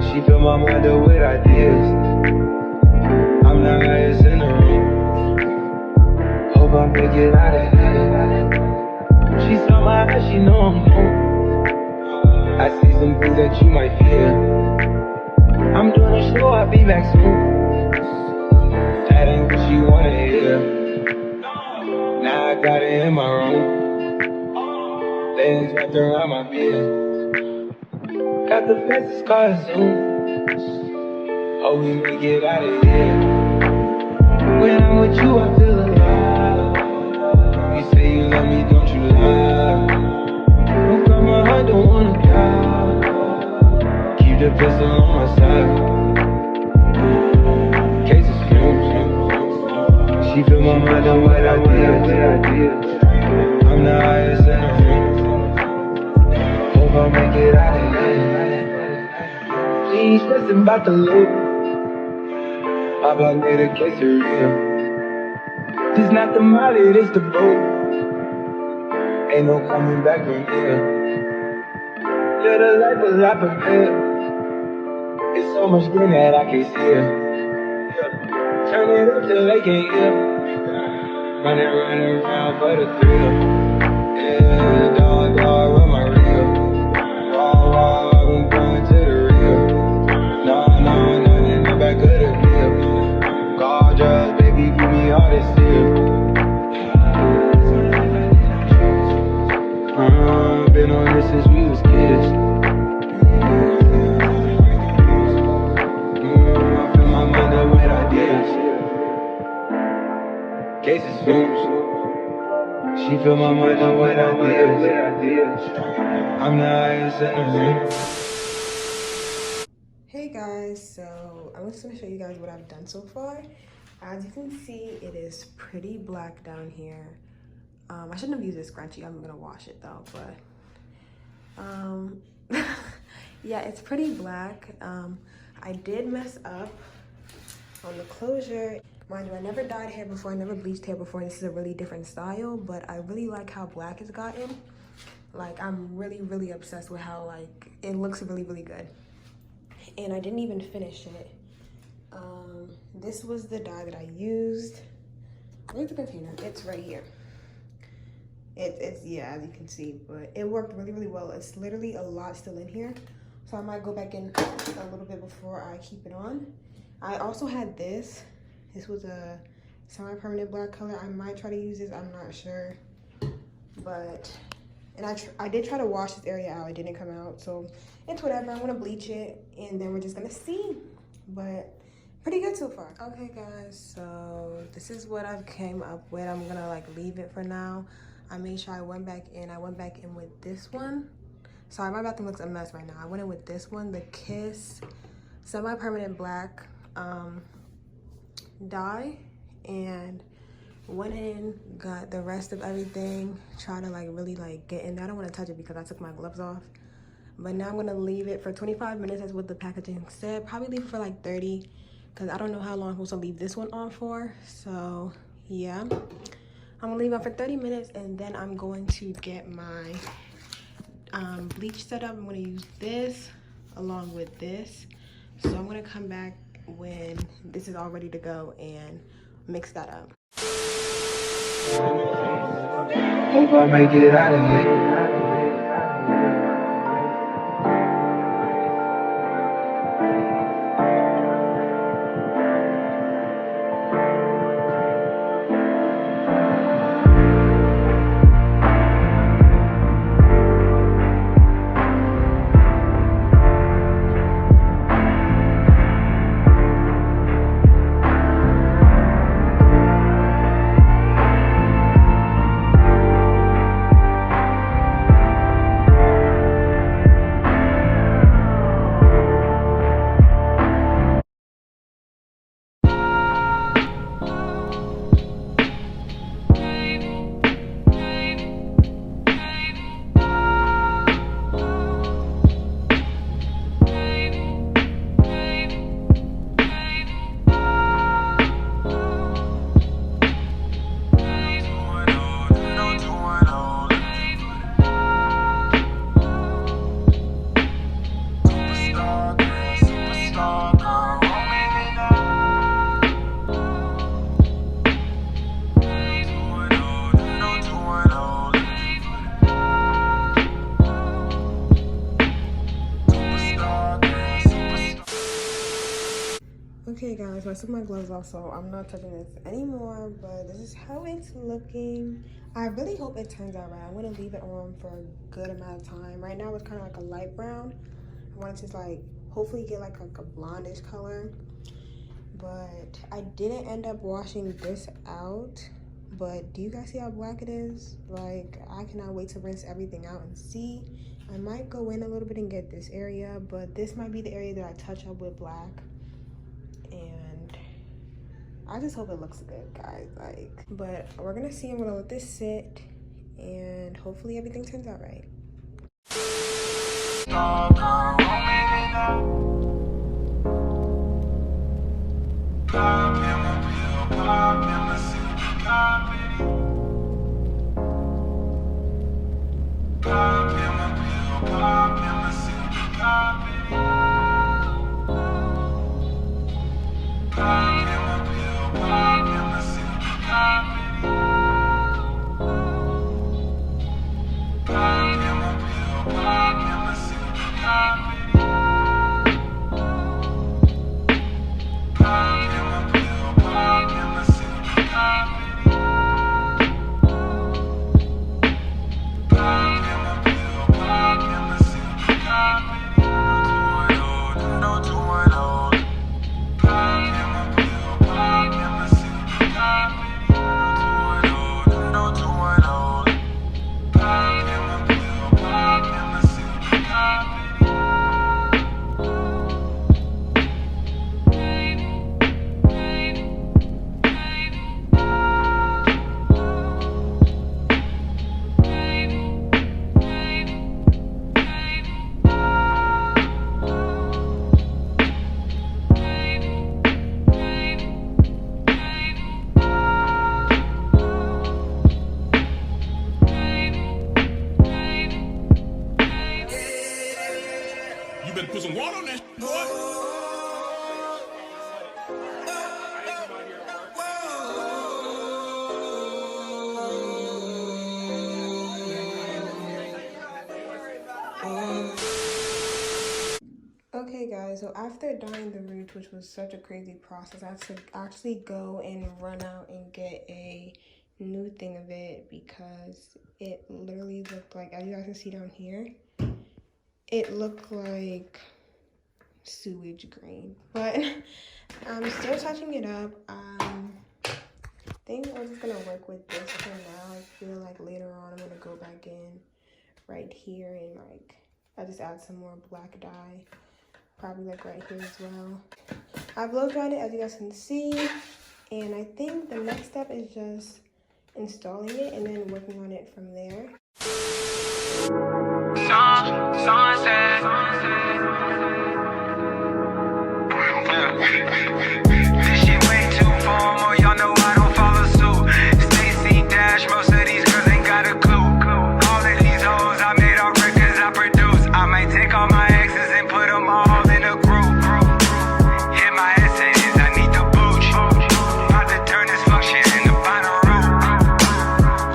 She fill my mind up with ideas. I'm the highest in the room. Hope I make it out of here. She saw my eyes, she know I'm home. I see some things that you might fear. I'm doing a show, I'll be back soon. That ain't what she wanna hear. Now I got it in my room. Things wrapped around my beard. Got the fastest car Zoom. Oh, we make it out of here. When I'm with you, I feel alive. You say you love me, don't you lie? Don't got my heart, don't wanna die. Keep the pistol on my side. Cases fumes. She fill my mind up with ideas. I'm the highest in the room. Hope I make it out of here. She ain't stressing about the look. I block made a quesadilla. This not the molly, this the boat. Ain't no coming back from here. Live the life was I prepared. It's so much green that I can't see it. Turn it up till they can't hear. Running around for the thrill. Yeah, dog, run my reel. Raw, I'm going to the real. Nah, nothing back of the bill. Gorgeous, baby, give me all this steel. Been on this since we was kids. I fill my mind up with ideas. Cases fumes. She fill my mind up with ideas. I'm the highest in the room. Hey guys, so I'm just going to show you guys what I've done so far. As you can see, it is pretty black down here. I shouldn't have used this scrunchie. I'm going to wash it though, but yeah, it's pretty black. I did mess up on the closure. Mind you, I never dyed hair before, I never bleached hair before, and this is a really different style, but I really like how black it's gotten. Like, I'm really obsessed with how, like, it looks really good. And I didn't even finish it. This was the dye that I used. Where's the container? It's right here. It's yeah, as you can see, but it worked really well. It's literally a lot still in here, so I might go back in a little bit before I keep it on. I also had this was a semi-permanent black color. I might try to use this, I'm not sure, but I did try to wash this area out. It didn't come out, so it's whatever. I'm gonna bleach it and then we're just gonna see, but pretty good so far. Okay guys, so this is what I've came up with. I'm gonna like leave it for now. I made sure I went back in with this one. Sorry, my bathroom looks a mess right now. I went in with this one, the Kiss semi-permanent black dye, and went in, got the rest of everything, try to like really like get in there. I don't want to touch it because I took my gloves off, but now I'm gonna leave it for 25 minutes as what the packaging said. Probably leave it for like 30 because I don't know how long I'm supposed to leave this one on for. So yeah, I'm gonna leave it for 30 minutes and then I'm going to get my bleach set up. I'm gonna use this along with this, so I'm gonna come back when this is all ready to go and mix that up. Hope I make it out of here. Okay guys, so I took my gloves off, so I'm not touching this anymore, but this is how it's looking. I really hope it turns out right. I want to leave it on for a good amount of time. Right now it's kind of like a light brown. I want it to like hopefully get like a blondish color, but I didn't end up washing this out. But do you guys see how black it is? Like, I cannot wait to rinse everything out and see. I might go in a little bit and get this area, but this might be the area that I touch up with black. And I just hope it looks good, guys. Like, but we're gonna see. I'm gonna let this sit and hopefully everything turns out right. You better put some water on that, boy. Okay guys, so after dyeing the roots, which was such a crazy process, I had to actually go and run out and get a new thing of it because it literally looked like, as you guys can see down here, it looked like sewage green. But I'm still touching it up. I think I'm just gonna work with this for now. I feel like later on I'm gonna go back in right here and like I just add some more black dye, probably like right here as well. I blow dried it, as you guys can see, and I think the next step is just installing it and then working on it from there. This shit way too formal, y'all know I don't follow suit. Stacy Dash, most of these girls ain't got a clue. All of these hoes I made all records I produce. I might take all my exes and put them all in a group. Hit my essays, I need the booch. About to turn this function into final root.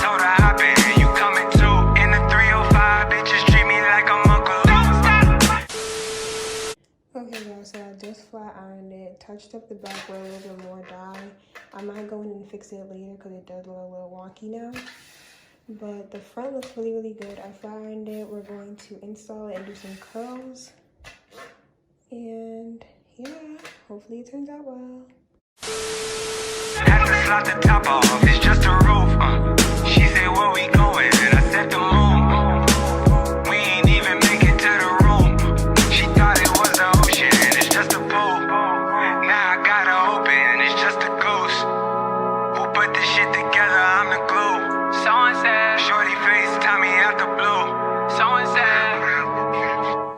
Told her hop in, you coming too. In the 305, bitches treat me like I'm Uncle Luke. Okay guys, so I just flat ironed it, touched up the back with a little bit more dye. I might go in and fix it later because it does look a little wonky now. But the front looks really, really good. I flat ironed it. We're going to install it and do some curls. And yeah, hopefully it turns out well. Had to slot the top off, it's just a roof. She said, where we going? And I said, the moon. We ain't even make it to the room. She thought it was the ocean, it's just a pool. Now I gotta open, it's just a goose. Who put this shit together? I'm the glue. So and said, shorty face, Tommy out the blue. So and said.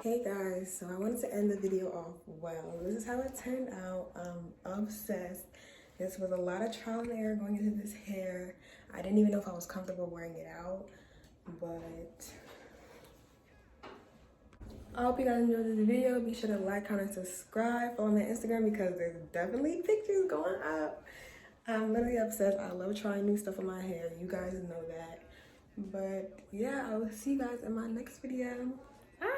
Hey guys, so I wanted to end the video off well. This is how it turned out. I'm obsessed. This was a lot of trial and error going into this hair. I didn't even know if I was comfortable wearing it out, but I hope you guys enjoyed this video. Be sure to like, comment, subscribe, follow me on Instagram because there's definitely pictures going up. I'm literally obsessed. I love trying new stuff on my hair. You guys know that. But yeah, I will see you guys in my next video. Bye.